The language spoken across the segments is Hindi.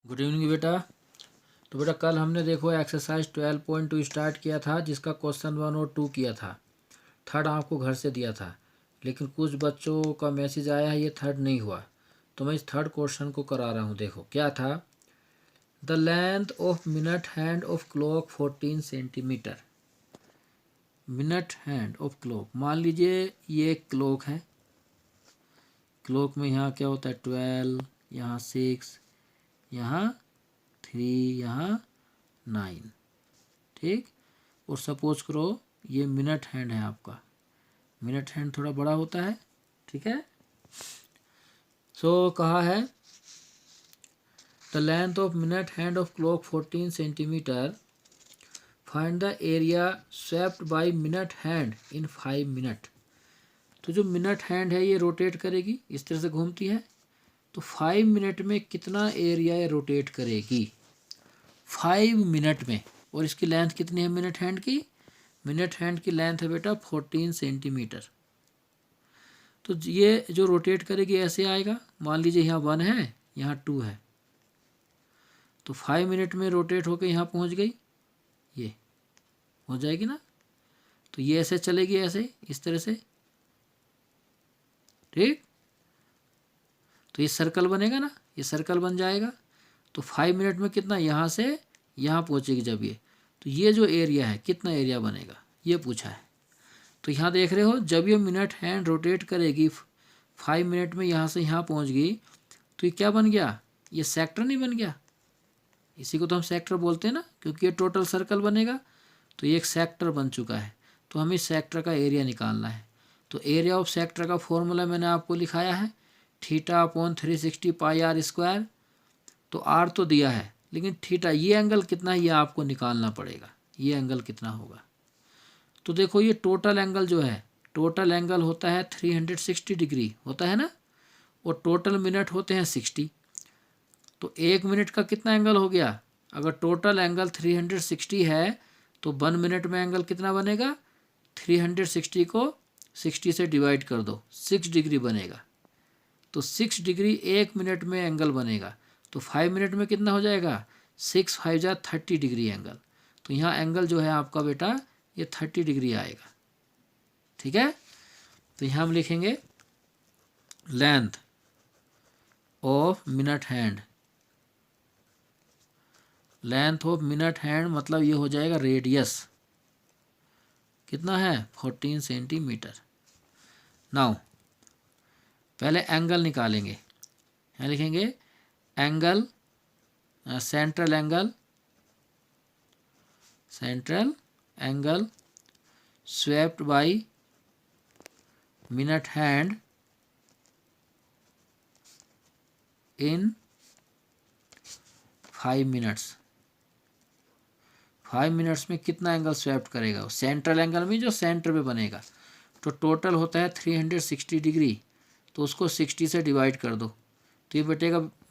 गुड इवनिंग बेटा। तो बेटा कल हमने देखो एक्सरसाइज 12.2 स्टार्ट किया था, जिसका क्वेश्चन 1 और 2 किया था। थर्ड आपको घर से दिया था, लेकिन कुछ बच्चों का मैसेज आया है ये थर्ड नहीं हुआ, तो मैं इस थर्ड क्वेश्चन को करा रहा हूँ। देखो क्या था। The length of minute hand of clock 14 centimetre. Minute hand of clock, मान लीजिए ये क्लॉक है। क्लॉक में यहाँ क्या होता है 12, यहाँ 6, यहाँ 3, यहाँ 9। ठीक। और सपोज करो ये मिनट हैंड है आपका। मिनट हैंड थोड़ा बड़ा होता है, ठीक है। सो कहा है the length of minute hand of clock 14 centimetre. Find the area swept by minute hand in 5 minute. तो जो मिनट हैंड है ये रोटेट करेगी, इस तरह से घूमती है, तो 5 मिनट में कितना एरिया ये रोटेट करेगी 5 मिनट में। और इसकी लेंथ कितनी है मिनट हैंड की? मिनट हैंड की लेंथ है बेटा 14 सेंटीमीटर। तो ये जो रोटेट करेगी ऐसे आएगा। मान लीजिए यहाँ 1 है, यहाँ 2 है, तो 5 मिनट में रोटेट होकर यहाँ पहुँच गई, ये हो जाएगी ना। तो ये ऐसे चलेगी, ऐसे इस तरह से, ठीक। तो ये सर्कल बनेगा ना, ये सर्कल बन जाएगा। तो 5 मिनट में कितना यहाँ से यहाँ पहुँचेगी जब ये, तो ये जो एरिया है कितना एरिया बनेगा ये पूछा है। तो यहाँ देख रहे हो जब ये मिनट हैंड रोटेट करेगी 5 मिनट में यहाँ से यहाँ पहुँच गई, तो ये क्या बन गया? ये सेक्टर नहीं बन गया? इसी को तो हम सेक्टर बोलते हैं ना, क्योंकि ये टोटल सर्कल बनेगा। तो ये एक सेक्टर बन चुका है। तो हमें सेक्टर का एरिया निकालना है। तो एरिया ऑफ सेक्टर का फॉर्मूला मैंने आपको लिखाया है, θ/360 पाई आर स्क्वायर। तो आर तो दिया है, लेकिन थीटा ये एंगल कितना है ये आपको निकालना पड़ेगा। ये एंगल कितना होगा? तो देखो ये टोटल एंगल जो है, टोटल एंगल होता है 360 डिग्री होता है ना, और टोटल मिनट होते हैं 60। तो 1 मिनट का कितना एंगल हो गया? अगर टोटल एंगल 360 है तो 1 मिनट में एंगल कितना बनेगा? 360 को 60 से डिवाइड कर दो, 6 डिग्री बनेगा। तो 6 डिग्री 1 मिनट में एंगल बनेगा। तो 5 मिनट में कितना हो जाएगा? 6 5 जा 30 डिग्री एंगल। तो यहाँ एंगल जो है आपका बेटा ये 30 डिग्री आएगा, ठीक है। तो यहाँ हम लिखेंगे length of minute hand. Length of minute hand मतलब ये हो जाएगा रेडियस, कितना है 14 सेंटीमीटर। नाउ पहले एंगल निकालेंगे। यहाँ लिखेंगे angle, central angle, central angle swept by minute hand in 5 minutes. 5 minutes में कितना एंगल स्वेप्ट करेगा? सेंट्रल एंगल में जो सेंटर पे बनेगा। तो टोटल होता है 360 डिग्री, तो उसको 60 से डिवाइड कर दो, तो ये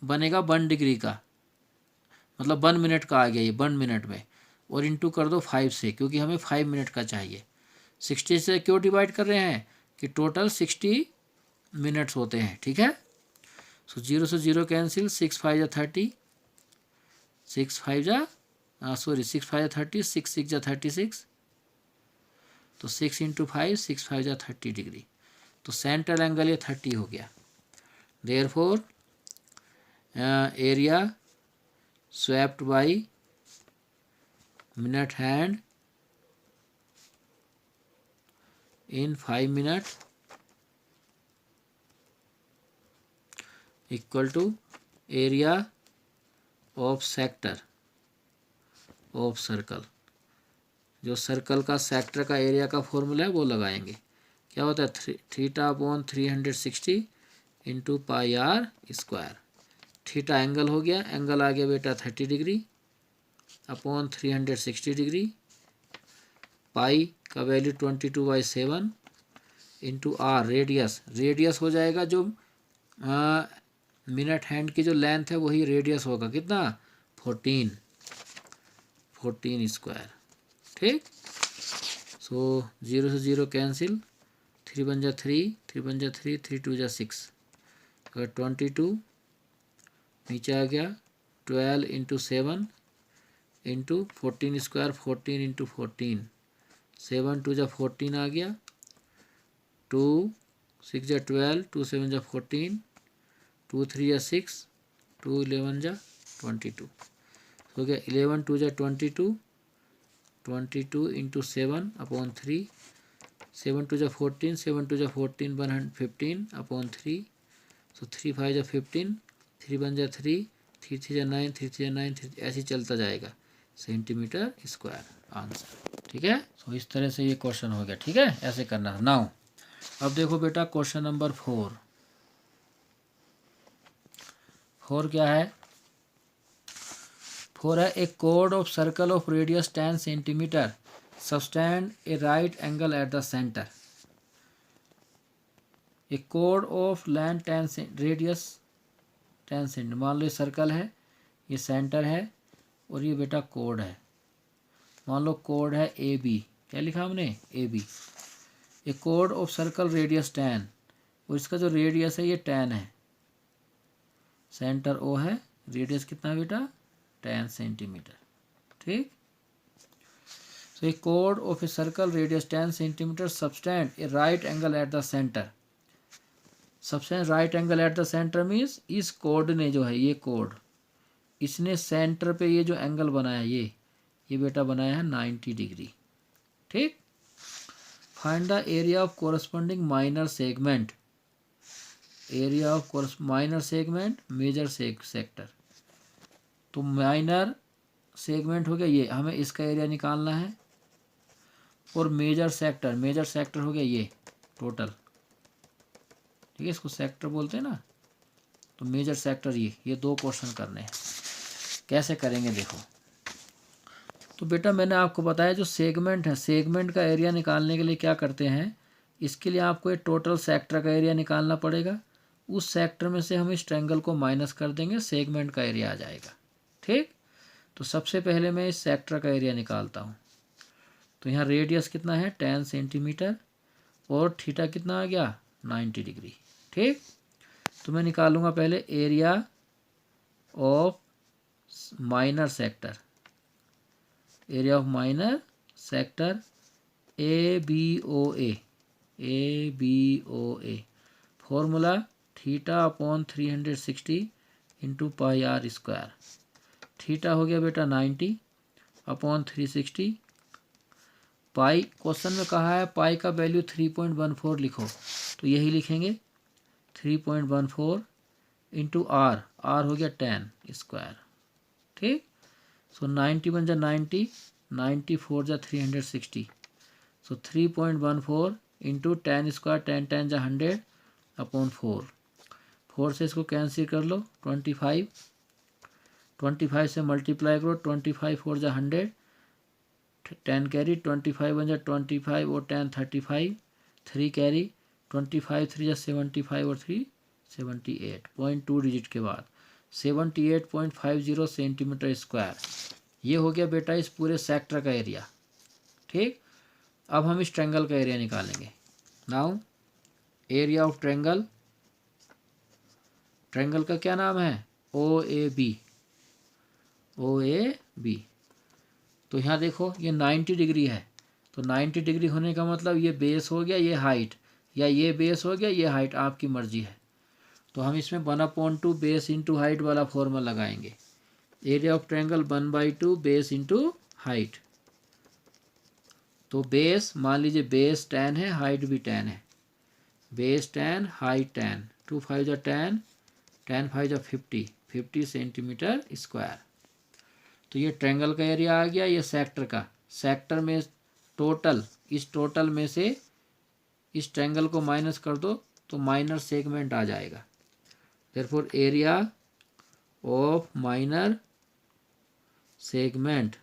बनेगा 1 डिग्री का, मतलब 1 मिनट का आ गया ये 1 मिनट में। और इंटू कर दो 5 से, क्योंकि हमें 5 मिनट का चाहिए। 60 से क्यों डिवाइड कर रहे हैं? कि टोटल 60 मिनट्स होते हैं, ठीक है। सो 0 से 0 कैंसिल, 6 5 जा 30, 6 5 जा 30, 6 6 जा 36। तो 6 इंटू 5, 6 5 जा 30 डिग्री। तो सेंट्रल एंगल ये 30 हो गया। Therefore area swept by minute hand in 5 minute equal to area of sector of circle. जो सर्कल का सेक्टर का एरिया का फॉर्मूला है वो लगाएंगे। क्या होता है? θ/360 into pi r square. Theta angle हो गया, एंगल आ गया बेटा 30 डिग्री अपॉन 360 डिग्री। पाई का value 22/7 into r radius. Radius हो जाएगा जो मिनट हैंड की जो लेंथ है वही रेडियस होगा, कितना 14 स्क्वायर, ठीक। सो 0 से 0 कैंसिल, 3 1 जा 3, 3 1 जा 3, 3 2 जा 6। अगर 22 नीचे आ गया 12 इंटू 7 इंटू 14 स्क्वायर, 14 इंटू 14, 7 2 जा 14 आ गया, 2 6 जा 12, 2 7 जा 14, 2 3 जा 6, 2 11 जा 22, हो गया 11 2 जा 22, 22 इंटू 7 अपॉन 3, 7 2 जा 14, 7 2 जा 14, 115 अपॉन 3, सो 3 5 जा 15, 3 1 जा 3, 3 3 जा 9, 3 3 जा 9, 3 ऐसे चलता जाएगा सेंटीमीटर स्क्वायर आंसर। ठीक है, सो इस तरह से ये क्वेश्चन हो गया। ठीक है, ऐसे करना है। नाउ अब देखो बेटा क्वेश्चन नंबर 4 क्या है? 4 है ए कोड of circle of radius 10 centimetre subtend a right angle at the centre. A कोड ऑफ लेंथ 10 रेडियस 10 सेंटीमीटर, मान लो ये सर्कल है, ये सेंटर है और ये बेटा कोड है। मान लो कोड है ए बी, क्या लिखा हमने? A B. ए कोड ऑफ सर्कल रेडियस 10 और इसका जो रेडियस है ये 10 है, सेंटर ओ है, रेडियस कितना बेटा? 10 सेंटीमीटर। ठीक, सो ए कोड of a circle radius 10 centimetre subtend a right angle at the centre. Subtend right angle at the centre means इस कोड ने जो है, ये कोड, इसने सेंटर पे ये जो एंगल बनाया ये बेटा बनाया है 90 डिग्री। ठीक, find the area of corresponding minor segment. Area of minor segment, major sector. तो माइनर सेगमेंट हो गया ये, हमें इसका एरिया निकालना है, और मेजर सेक्टर हो गया ये टोटल। ठीक है, इसको सेक्टर बोलते हैं ना, तो मेजर सेक्टर ये 2 क्वेश्चन करने हैं। कैसे करेंगे देखो। तो बेटा मैंने आपको बताया जो सेगमेंट है, सेगमेंट का एरिया निकालने के लिए क्या करते हैं, इसके लिए आपको एक टोटल सेक्टर का एरिया निकालना पड़ेगा। उस सेक्टर में से हम इस ट्रायंगल को माइनस कर देंगे, सेगमेंट का एरिया आ जाएगा। ठीक, तो सबसे पहले मैं इस सेक्टर का एरिया निकालता हूँ। तो यहाँ रेडियस कितना है? 10 सेंटीमीटर, और थीटा कितना आ गया? 90 डिग्री। ठीक, तो मैं निकालूंगा पहले area of minor sector, area of minor sector A B O A, formula theta upon 360 into pi r square. Theta हो गया बेटा 90 अपॉन 360, पाई क्वेश्चन में कहा है पाई का वैल्यू 3.14 लिखो, तो यही लिखेंगे 3.14 इंटू आर हो गया 10 स्क्वायर। ठीक, सो 90 बन जा 90, 94 जा 360, सो 3.14 इंटू 10 स्क्वायर, 10 10 जा 100 अपॉन 4 से इसको कैंसिल कर लो, 25 से मल्टीप्लाई करो, 25 4 जा 100, 10 कैरी, 25 बन जा 25 और 10 35, 3 कैरी, 25 3 जा 75 और 3 78, 0.2 डिजिट के बाद 78.50 सेंटीमीटर स्क्वायर। ये हो गया बेटा इस पूरे सेक्टर का एरिया। ठीक, अब हम इस ट्रायंगल का एरिया निकालेंगे। Now area of triangle, triangle का क्या नाम है? ओ ए बी। तो यहाँ देखो ये 90 डिग्री है, तो 90 डिग्री होने का मतलब ये बेस हो गया, ये हाइट, या ये बेस हो गया, ये हाइट, आपकी मर्जी है। तो हम इसमें 1/2 बेस इंटू हाइट वाला फॉर्मूला लगाएंगे। Area of triangle 1/2 base into height. तो बेस मान लीजिए बेस 10 है, हाइट भी 10 है, बेस 10 हाइट 10, 2 5 जा 10, 10 5 जा 50 सेंटीमीटर स्क्वायर। तो ये ट्रायंगल का एरिया आ गया, ये सेक्टर का, सेक्टर में टोटल, इस टोटल में से इस ट्रायंगल को माइनस कर दो तो माइनर सेगमेंट आ जाएगा। Therefore area of minor segment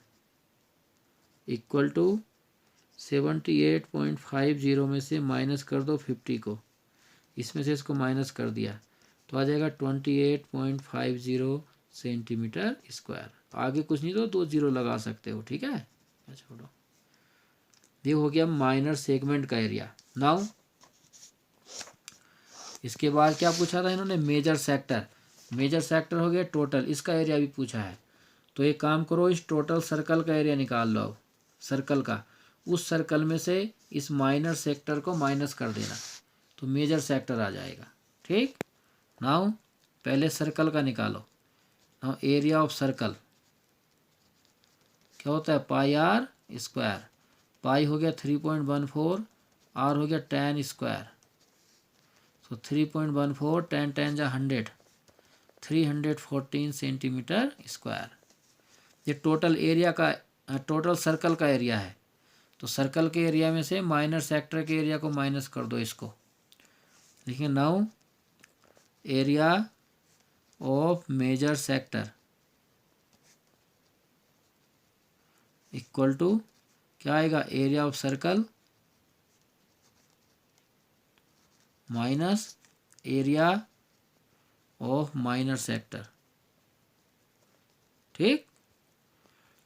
equal to 78.50 में से माइनस कर दो 50 को, इसमें से इसको माइनस कर दिया तो आ जाएगा 28.50 सेंटीमीटर स्क्वायर। आगे कुछ नहीं तो 2 जीरो लगा सकते हो। ठीक है, छोड़ो, ये हो गया माइनर सेगमेंट का एरिया। नाउ इसके बाद क्या पूछा था इन्होंने? Major sector. मेजर सेक्टर हो गया टोटल, इसका एरिया भी पूछा है। तो एक काम करो, इस टोटल सर्कल का एरिया निकाल लो। अब सर्कल का, उस सर्कल में से इस माइनर सेक्टर को माइनस कर देना तो मेजर सेक्टर आ जाएगा। ठीक, नाउ पहले सर्कल का निकालो। नाउ एरिया ऑफ सर्कल क्या होता है, पाई आर स्क्वायर। पाई हो गया 3.14, आर हो गया tan स्क्वायर। सो 3.14 10 10 जा 100, 314 सेंटीमीटर स्क्वायर। ये टोटल एरिया का, टोटल सर्कल का एरिया है। तो सर्कल के एरिया में से माइनर सेक्टर के एरिया को माइनस कर दो इसको। देखिए now area of major sector equal to क्या आएगा, area of circle minus area of minor sector. ठीक,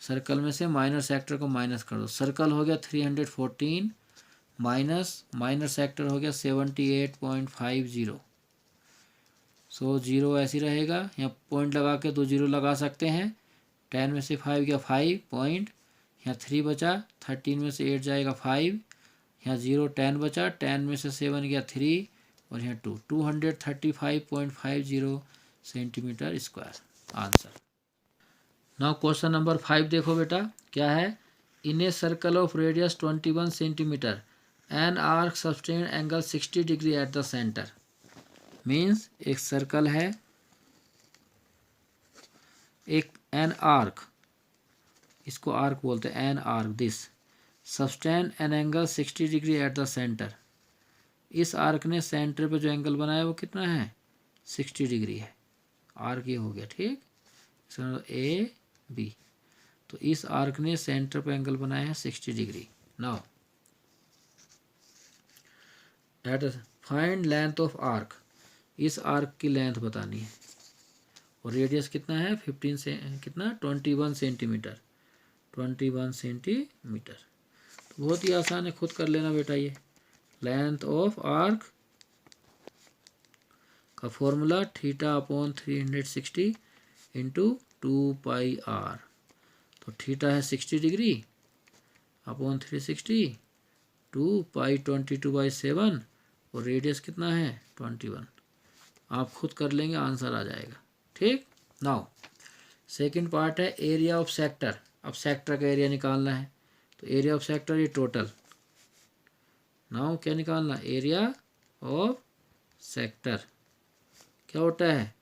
सर्कल में से माइनर सेक्टर को माइनस कर दो। सर्कल हो गया 314 माइनस माइनर सेक्टर हो गया 78.50। सो जीरो ऐसे रहेगा, यहाँ पॉइंट लगा के 2 जीरो लगा सकते हैं। 10 में से 5 गया 5 पॉइंट, यहाँ 3 बचा, 13 में से 8 जाएगा 5, यहाँ 0 10 बचा, 10 में से 7 गया 3 और यहाँ 2, 235.50 centimetre square answer. Now question number 5 देखो बेटा, क्या है, in a circle of radius 21 centimetre an arc sustain angle 60 degree at the centre. Means एक सर्कल है, एक एन आर्क, इसको आर्क बोलते हैं, an arc this sustain an angle 60 degree at the centre. इस आर्क ने सेंटर पे जो एंगल बनाया वो कितना है, 60 डिग्री है। आर्क ये हो गया। ठीक, ए बी, तो इस आर्क ने सेंटर पे एंगल बनाया है 60 degree. Now at find length of arc, इस आर्क की लेंथ बतानी है और रेडियस कितना है 15 से कितना 21 सेंटीमीटर, 21 सेंटीमीटर। तो बहुत ही आसान है, खुद कर लेना बेटा। ये लेंथ ऑफ आर्क का फॉर्मूला θ/360 इंटू 2πr। तो थीटा है 60 डिग्री अपॉन 360, 2π22/7 और रेडियस कितना है 21। आप खुद कर लेंगे, आंसर आ जाएगा। ठीक, नाउ सेकंड पार्ट है एरिया ऑफ सेक्टर। अब सेक्टर का एरिया निकालना है, तो एरिया ऑफ सेक्टर ये टोटल। नाउ क्या निकालना, एरिया ऑफ सेक्टर क्या होता है,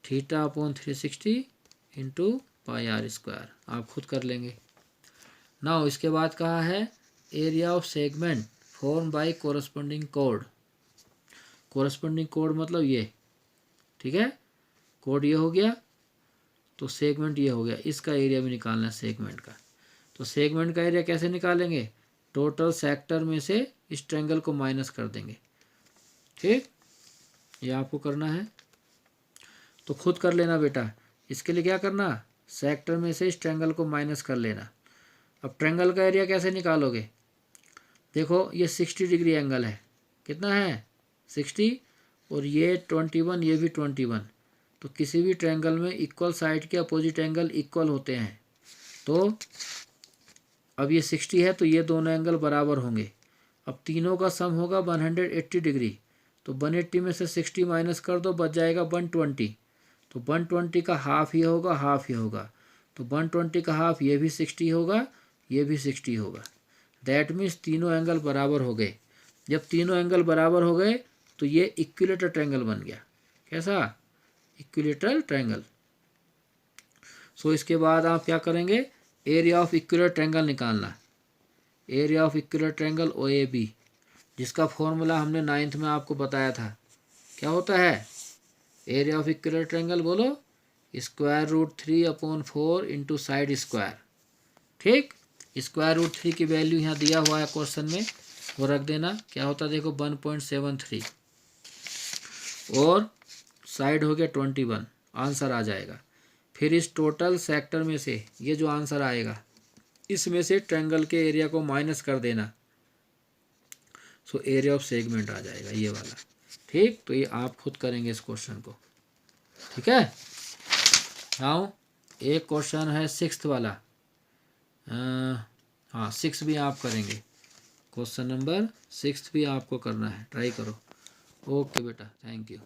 θ/360 इंटू πr²। आप खुद कर लेंगे। नाउ इसके बाद कहा है area of segment form by corresponding code. Corresponding code मतलब ये, ठीक है, कोड ये हो गया तो सेगमेंट ये हो गया। इसका एरिया भी निकालना है सेगमेंट का। तो सेगमेंट का एरिया कैसे निकालेंगे, टोटल सेक्टर में से इस ट्रायंगल को माइनस कर देंगे। ठीक, ये आपको करना है, तो खुद कर लेना बेटा। इसके लिए क्या करना, सेक्टर में से इस ट्रायंगल को माइनस कर लेना। अब ट्रायंगल का एरिया कैसे निकालोगे, देखो ये 60 डिग्री एंगल है, कितना है 60 और ये 21, ये भी 21। तो किसी भी ट्रायंगल में इक्वल साइड के अपोजिट एंगल इक्वल होते हैं। तो अब ये 60 है तो ये दोनों एंगल बराबर होंगे। अब तीनों का सम होगा 180 डिग्री। तो 180 में से 60 माइनस कर दो, बच जाएगा 120। तो 120 का हाफ ये होगा, हाफ ये होगा। तो 120 का हाफ ये भी 60 होगा, ये भी 60 होगा। दैट मीन्स तीनों एंगल बराबर हो गए। जब तीनों एंगल बराबर हो गए तो ये इक्विलेटरल ट्रायंगल बन गया। कैसा, इक्विलेटरल ट्रायंगल। सो इसके बाद आप क्या करेंगे, एरिया ऑफ इक्विलेटरल ट्रायंगल निकालना। Area of equilateral triangle OAB, जिसका फॉर्मूला हमने 9th में आपको बताया था। क्या होता है एरिया ऑफ इक्विलेटरल ट्रायंगल, बोलो, √3/4 इंटू साइड स्क्वायर। ठीक, √3 की वैल्यू यहाँ दिया हुआ है क्वेश्चन में, वो रख देना। क्या होता है देखो 1.73 और साइड हो गया 21, आंसर आ जाएगा। फिर इस टोटल सेक्टर में से ये जो आंसर आएगा इसमें से ट्रायंगल के एरिया को माइनस कर देना। सो एरिया ऑफ सेगमेंट आ जाएगा ये वाला। ठीक, तो ये आप खुद करेंगे इस क्वेश्चन को। ठीक है। नाउ एक क्वेश्चन है 6th वाला, हाँ 6 भी आप करेंगे, क्वेश्चन नंबर 6 भी आपको करना है, ट्राई करो। ओके बेटा, थैंक यू।